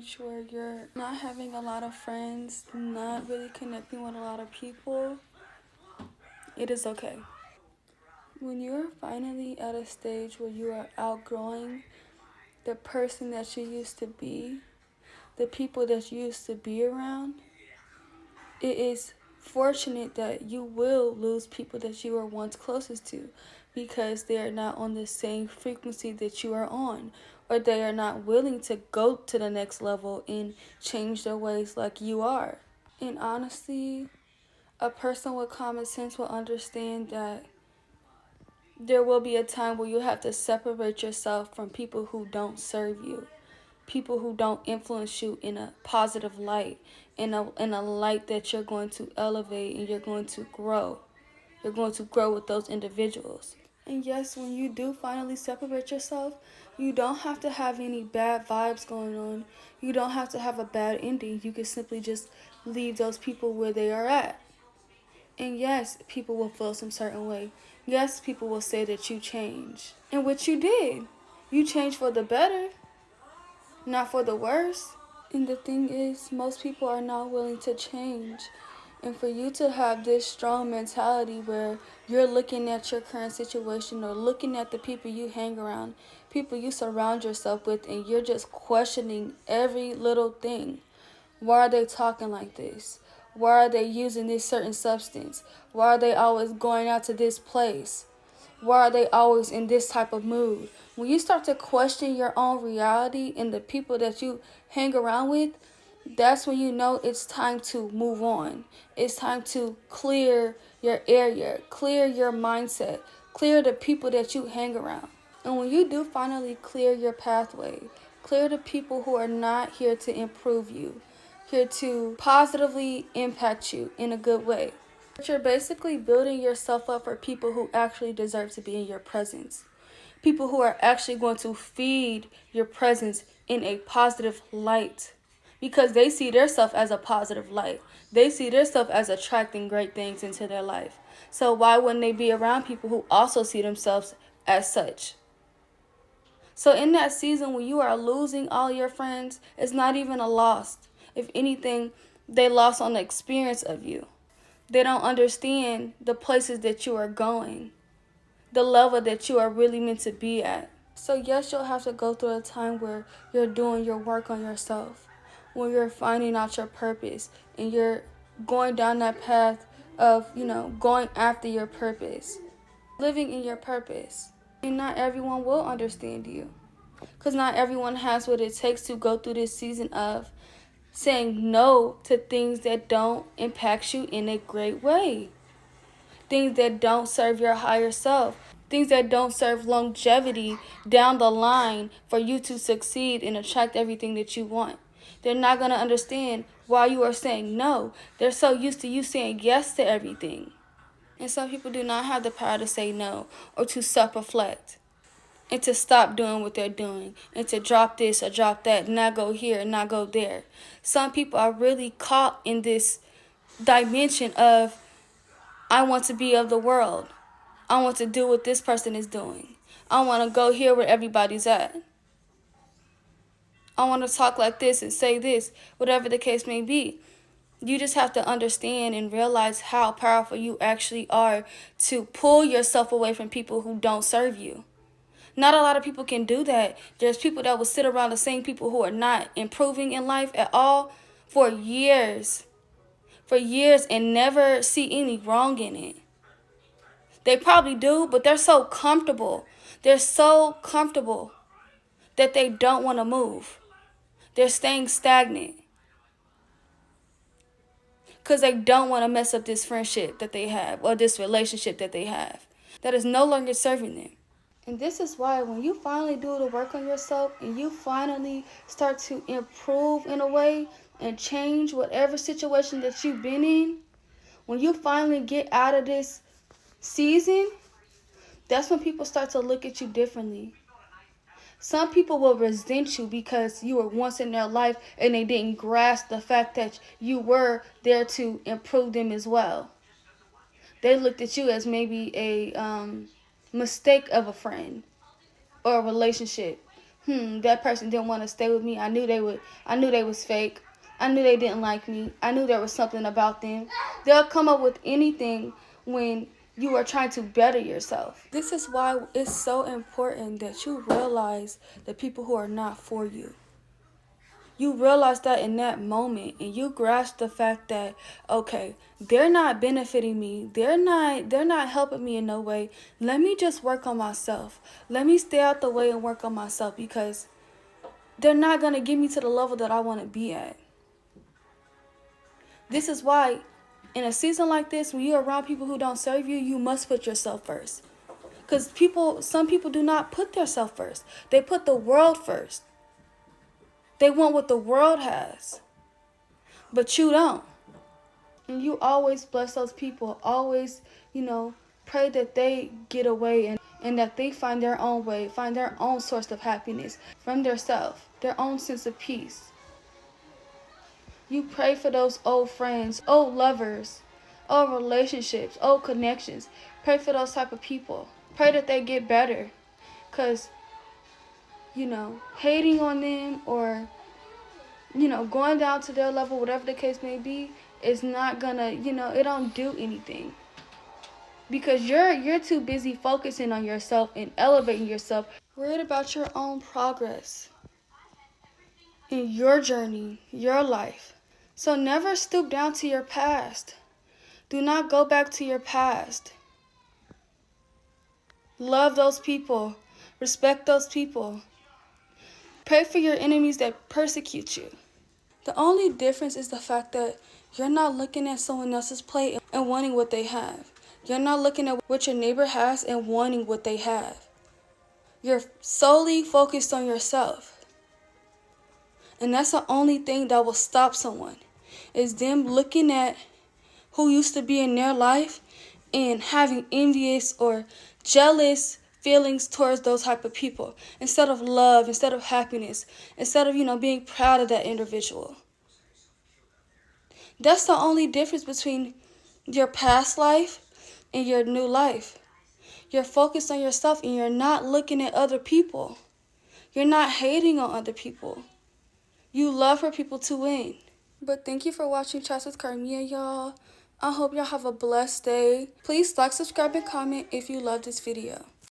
stage where you're not having a lot of friends, not really connecting with a lot of people, it is okay. When you're finally at a stage where you are outgrowing the person that you used to be, the people that you used to be around, it is fortunate that you will lose people that you were once closest to because they are not on the same frequency that you are on, or they are not willing to go to the next level and change their ways like you are. And honestly, a person with common sense will understand that there will be a time where you have to separate yourself from people who don't serve you, people who don't influence you in a positive light, in a light that you're going to elevate and you're going to grow. You're going to grow with those individuals. And yes, when you do finally separate yourself, you don't have to have any bad vibes going on. You don't have to have a bad ending. You can simply just leave those people where they are at. And yes, people will feel some certain way. Yes, people will say that you changed. And what you did. You changed for the better, not for the worse. And the thing is, most people are not willing to change. And for you to have this strong mentality where you're looking at your current situation or looking at the people you hang around, people you surround yourself with, and you're just questioning every little thing. Why are they talking like this? Why are they using this certain substance? Why are they always going out to this place? Why are they always in this type of mood? When you start to question your own reality and the people that you hang around with, that's when you know it's time to move on. It's time to clear your area, clear your mindset, clear the people that you hang around. And when you do finally clear your pathway, clear the people who are not here to improve you, here to positively impact you in a good way. But you're basically building yourself up for people who actually deserve to be in your presence. People who are actually going to feed your presence in a positive light. Because they see themselves as a positive light. They see themselves as attracting great things into their life. So why wouldn't they be around people who also see themselves as such? So in that season when you are losing all your friends, it's not even a loss. If anything, they lost on the experience of you. They don't understand the places that you are going, the level that you are really meant to be at. So yes, you'll have to go through a time where you're doing your work on yourself, when you're finding out your purpose and you're going down that path of, going after your purpose, living in your purpose. And not everyone will understand you, because not everyone has what it takes to go through this season of saying no to things that don't impact you in a great way. Things that don't serve your higher self. Things that don't serve longevity down the line for you to succeed and attract everything that you want. They're not going to understand why you are saying no. They're so used to you saying yes to everything. And some people do not have the power to say no or to self-reflect and to stop doing what they're doing and to drop this or drop that, not go here and not go there. Some people are really caught in this dimension of, I want to be of the world. I want to do what this person is doing. I want to go here where everybody's at. I want to talk like this and say this, whatever the case may be. You just have to understand and realize how powerful you actually are to pull yourself away from people who don't serve you. Not a lot of people can do that. There's people that will sit around the same people who are not improving in life at all for years. For years and never see any wrong in it. They probably do, but they're so comfortable. They're so comfortable that they don't want to move. They're staying stagnant because they don't want to mess up this friendship that they have or this relationship that they have that is no longer serving them. And this is why when you finally do the work on yourself and you finally start to improve in a way and change whatever situation that you've been in, when you finally get out of this season, that's when people start to look at you differently. Some people will resent you because you were once in their life and they didn't grasp the fact that you were there to improve them as well. They looked at you as maybe a mistake of a friend or a relationship. that person didn't want to stay with me. I knew they was fake. I knew they didn't like me. I knew there was something about them. They'll come up with anything when you are trying to better yourself. This is why it's so important that you realize the people who are not for you. You realize that in that moment, and you grasp the fact that, okay, they're not benefiting me. They're not helping me in no way. Let me just work on myself. Let me stay out the way and work on myself, because they're not going to get me to the level that I want to be at. This is why in a season like this, when you're around people who don't serve you, you must put yourself first. Because some people do not put themselves first. They put the world first. They want what the world has, but you don't. And you always bless those people. Always, pray that they get away and that they find their own way, find their own source of happiness from their self, their own sense of peace. You pray for those old friends, old lovers, old relationships, old connections. Pray for those type of people. Pray that they get better. Because, hating on them or, going down to their level, whatever the case may be, is not gonna, it don't do anything. Because you're too busy focusing on yourself and elevating yourself, worried about your own progress in your journey, your life. So never stoop down to your past. Do not go back to your past. Love those people. Respect those people. Pray for your enemies that persecute you. The only difference is the fact that you're not looking at someone else's plate and wanting what they have. You're not looking at what your neighbor has and wanting what they have. You're solely focused on yourself. And that's the only thing that will stop someone, is them looking at who used to be in their life and having envious or jealous feelings towards those type of people, instead of love, instead of happiness, instead of, being proud of that individual. That's the only difference between your past life and your new life. You're focused on yourself and you're not looking at other people. You're not hating on other people. You love for people to win. But thank you for watching Chats with Carmia, y'all. I hope y'all have a blessed day. Please like, subscribe, and comment if you love this video.